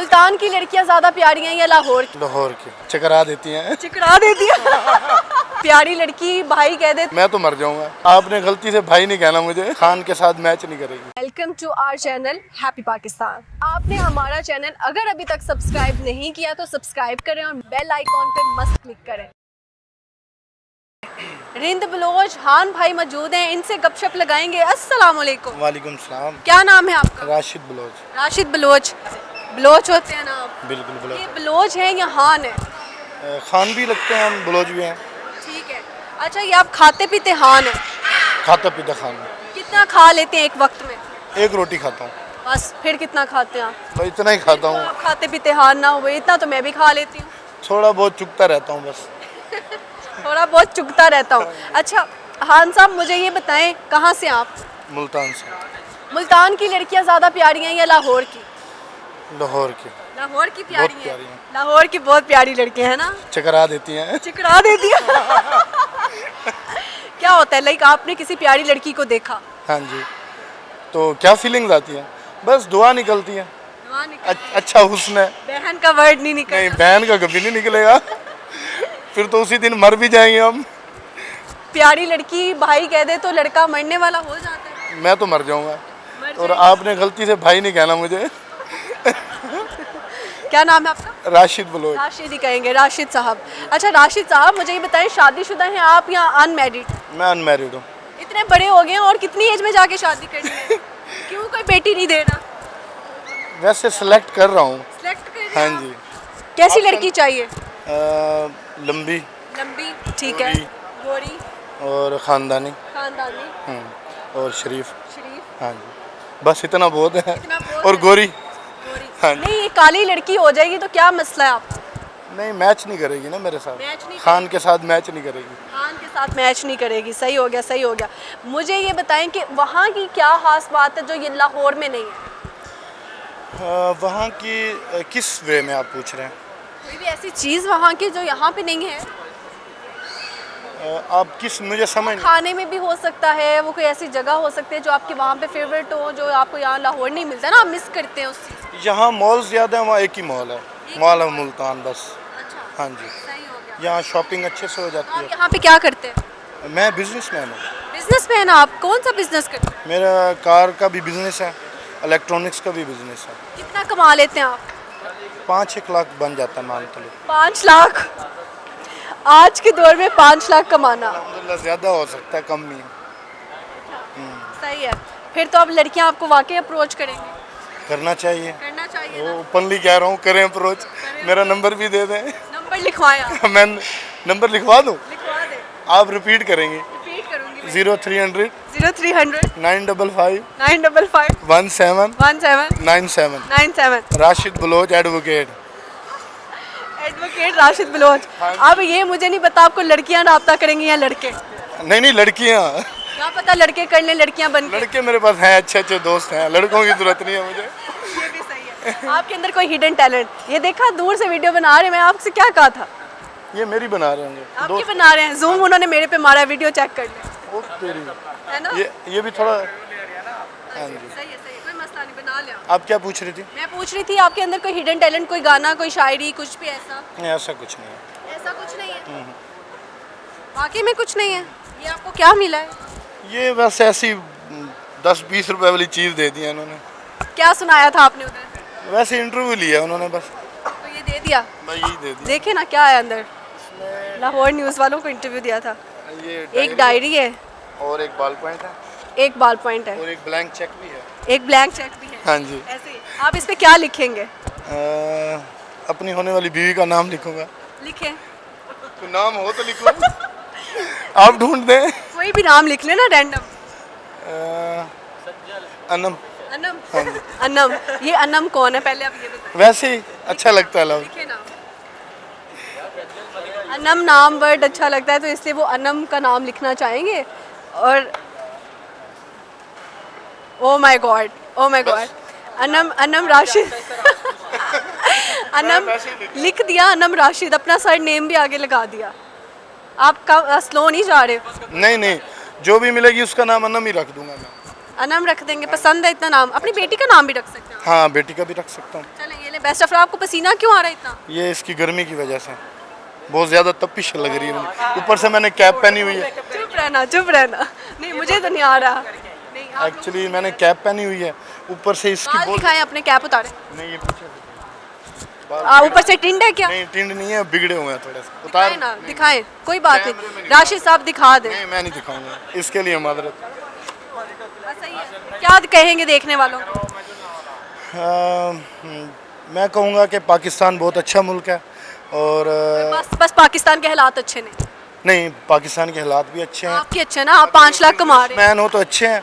मुल्तान की लड़कियां ज्यादा प्यारी हैं या लाहौर की? लाहौर की चकरा देती हैं। चिकरा देती है। प्यारी लड़की भाई कह दे। मैं तो मर जाऊंगा। आपने गलती से भाई नहीं कहना मुझे। खान के साथ मैच नहीं करेगी। Welcome to our channel happy Pakistan. आपने हमारा चैनल अगर अभी तक सब्सक्राइब नहीं किया तो सब्सक्राइब करें और बेल आइकॉन पे मस्त क्लिक करें। रिंद बलोच हान भाई मौजूद हैं, इनसे गपशप लगाएंगे। अस्सलाम वालेकुम। वालेकुम सलाम। क्या नाम है आपका? राशिद बलोच। राशिद बलोच। बलोच होते हैं ना आप? बिल्कुल बलोच। ये बलोच है या हान है? खान भी लगते हैं, हम बलोच भी हैं। ठीक है। अच्छा, ये आप खाते पीते हान है? खाता पीता खान। कितना खा लेते हैं एक वक्त में? एक रोटी खाता हूँ बस, फिर कितना खाते हैं आप? तो इतना ही खाता हूँ। आप खाते पीते हान ना हुए, इतना तो मैं भी खा लेती हूँ। थोड़ा बहुत चुकता रहता हूँ बस। थोड़ा बहुत चुकता रहता हूँ। अच्छा हान साहब, मुझे ये बताएं कहाँ से आप? मुल्तान से। मुल्तान की लड़कियाँ ज़्यादा प्यारी हैं या लाहौर की? लाहौर की। लाहौर की प्यारी बहुत हैं। प्यारी हैं। लाहौर की बहुत प्यारी लड़कियाँ हैं ना? चकरा देती हैं। चिकरा देती है। क्या होता है, लाइक आपने किसी प्यारी लड़की को देखा? हाँ जी, तो क्या फीलिंग्स आती हैं? बस दुआ निकलती है। अच्छा हुस्न है। बहन का वर्ड नहीं निकला। नहीं, बहन का कभी नहीं निकलेगा। फिर तो उसी दिन मर भी जाएंगे हम। प्यारी लड़की भाई कह दे तो लड़का मरने वाला हो जाता है। मैं तो मर जाऊंगा। मर और जाएगा। आपने गलती से भाई नहीं कहना मुझे। क्या नाम है आपका? राशिद बलोच। राशिद ही कहेंगे, राशिद साहब। अच्छा राशिद साहब, मुझे ये बताएं शादीशुदा हैं आप या अनमैरिड? मैं अनमैरिड हूँ। इतने बड़े हो गए हैं और कितनी एज में जाके शादी करनी है? क्यों कोई बेटी नहीं दे रहा? वैसे सिलेक्ट कर रहा हूँ। सिलेक्ट कर हाँ रहे हैं जी। आप? कैसी लड़की चाहिए? लंबी लंबी, ठीक है। गोरी। गोरी, और ख़ानदानी। खानदानी, और शरीफ। शरीफ। हाँ जी, बस इतना बहुत है। इतना बहुत और है। गोरी। गोरी। हाँ जी। नहीं, ये काली लड़की हो जाएगी तो क्या मसला है आपको? नहीं, मैच नहीं करेगी ना मेरे साथ। मैच नहीं खान के साथ मैच नहीं करेगी। खान के साथ मैच नहीं करेगी। सही हो गया, सही हो गया। मुझे ये बताएं कि वहाँ की क्या खास बात है जो ये लाहौर में नहीं है? वहाँ की किस वे में आप पूछ रहे हैं? कोई भी ऐसी चीज़ वहाँ की जो यहाँ पे नहीं है? आप किस, मुझे समझ नहीं। खाने में भी हो सकता है, वो कोई ऐसी जगह हो सकती है जो आपके वहाँ पे फेवरेट हो, जो आपको यहाँ लाहौर नहीं मिलता है ना, आप मिस करते हैं उस चीज़ को। यहाँ मॉल ज़्यादा है, वहाँ एक ही मॉल है। मॉल है मुल्तान बस। अच्छा, हाँ जी, सही हो गया। यहाँ शॉपिंग अच्छे से हो जाती आप है। यहाँ पे क्या करते हैं? मैं बिजनेसमैन हूँ। बिजनेसमैन आप? कौन सा बिजनेस करते हैं? मेरा कार का भी बिजनेस है, इलेक्ट्रॉनिक्स का भी बिजनेस है। कितना कमा लेते हैं आप? 5-1 लाख बन जाता है मान लो। 5 लाख? आज के दौर में 5 लाख कमाना अल्हम्दुलिल्लाह ज़्यादा हो सकता है, कम नहीं। सही है। फिर तो अब लड़कियां आपको वाकई अप्रोच करेंगी? करना चाहिए। करना चाहिए वो ना? ओपनली कह रहा हूँ, करें अप्रोच। मेरा नंबर भी दे दें। नंबर लिखवाया? मैं नंबर लिखवा दूँ? लिखवा दे। आप रिपीट करेंगे। रिपीट करूंगी मैं। 0300 0300 955 955 17 17 97। 97। राशिद बलोच एडवोकेट। एडवोकेट राशिद बलोच। अब ये मुझे नहीं पता आपको लड़कियां राब्ता करेंगी या लड़के? नहीं, लड़कियाँ। क्या पता लड़के कर लें लड़कियां बन के। लड़के मेरे पास हैं, अच्छे अच्छे दोस्त हैं। लड़कों की जरूरत नहीं है मुझे। ये भी सही है। आपके अंदर कोई हिडन टैलेंट? ये देखा, दूर से वीडियो बना रहे हैं, मैं आपसे क्या कहा था? ये मेरी बना रहे होंगे आपकी बना रहे हैं? जूम उन्होंने मेरे पे मारा, वीडियो चेक कर ले। ओ तेरी। है ना? ये भी थोड़ा। हाँ जी। सही है, सही है, कोई मसला नहीं, बना लिया। आप क्या पूछ रही थी? मैं पूछ रही थी आपके अंदर कोई हिडन टैलेंट, कोई गाना, कोई शायरी, कुछ भी ऐसा? नहीं, ऐसा कुछ नहीं है। ऐसा कुछ नहीं है? वाकई में कुछ नहीं है? ये आपको क्या मिला है? ये बस ऐसी 10-20 रुपए वाली चीज़ दे दी है इन्होंने। क्या सुनाया था आपने उधर? वैसे इंटरव्यू लिया उन्होंने बस। तो ये दे दिया? मैं यही दे दी। देखे ना क्या है अंदर। लाहौर न्यूज़ वालों को इंटरव्यू दिया था। ये एक डायरी है, और एक बॉल पॉइंट है, एक बॉल पॉइंट है, और एक ब्लैंक चेक भी है। एक ब्लैंक चेक भी है। हाँ जी। ऐसे ही। आप इस पे क्या लिखेंगे? अपनी होने वाली बीवी का नाम लिखूंगा। लिखें। तो नाम हो तो लिखो। आप ढूंढ दें। कोई भी नाम लिख लेना, रैंडम। अनम। अनम? अनम। ये अनम कौन है पहले आप ये बताइए। वैसे ही अच्छा लगता है लव। लिखे नाम। अनम नाम वर्ड अच्छा लगता है तो इसलिए वो अनम का नाम लिखना चाहेंगे। और oh my God, oh my God, Anam Rashid. Anam लिख दिया, अनम राशिद, अपना सर नेम भी आगे लगा दिया। आप स्लो नहीं जा रहे? नहीं, जो भी मिलेगी उसका नाम अनम ही रख दूंगा मैं। अनम रख देंगे, पसंद है इतना नाम। अपनी बेटी का नाम भी रख सकते हैं। हाँ, बेटी का भी रख सकता हूँ। चले ये ले बेस्ट ऑफ आपको पसीना क्यों आ रहा है इतना? ये इसकी गर्मी की वजह से बहुत ज़्यादा तपिश लग रही है मुझे। ऊपर से मैंने कैप पहनी हुई है। चुप रहना। नहीं मुझे तो नहीं आ रहा। नहीं आप एक्चुअली मैंने कैप पहनी हुई है, ऊपर से इसकी बाल दिखाएं अपने, कैप उतारे। नहीं ये पीछे ऊपर से टिंड है क्या? नहीं टिंड नहीं है, बिगड़े हुए हैं थोड़े से। दिखाएं ना, दिखाएं, कोई बात नहीं। राशिद साहब दिखा दें। नहीं मैं नहीं दिखाऊंगा, इसके लिए माजरत। सही है। क्या कहेंगे देखने वालों को? मैं कहूँगा कि पाकिस्तान बहुत अच्छा मुल्क है और बस पाकिस्तान के हालात अच्छे नहीं। नहीं पाकिस्तान के हालात भी अच्छे हैं। आपके अच्छे ना, आप 5 लाख कमा रहे हैं। मैन हो तो अच्छे हैं।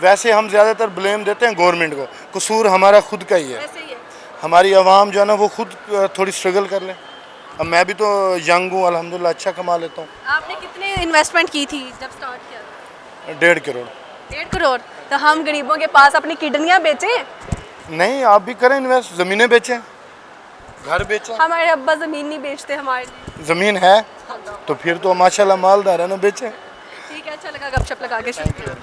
वैसे हम ज़्यादातर ब्लेम देते हैं गवर्नमेंट को, कसूर हमारा खुद का ही है। ऐसे ही है। हमारी आवाम जो है ना वो खुद थोड़ी स्ट्रगल कर ले। अब मैं भी तो यंग हूँ, अल्हम्दुलिल्लाह अच्छा कमा लेता हूँ। आपने कितने इन्वेस्टमेंट की थी जब स्टार्ट किया था? 1.5 करोड़। 1.5 करोड़। तो हम गरीबों के पास अपनी किडनियाँ बेचें? नहीं आप भी करें इन्वेस्ट, ज़मीनें बेचें, घर बेचें। हमारे अब्बा ज़मीन नहीं बेचते हमारे लिए। ज़मीन है तो फिर तो माशाल्लाह मालदार है ना, बेचें। ठीक है, अच्छा लगा गपशप लगा के। शुक्रिया।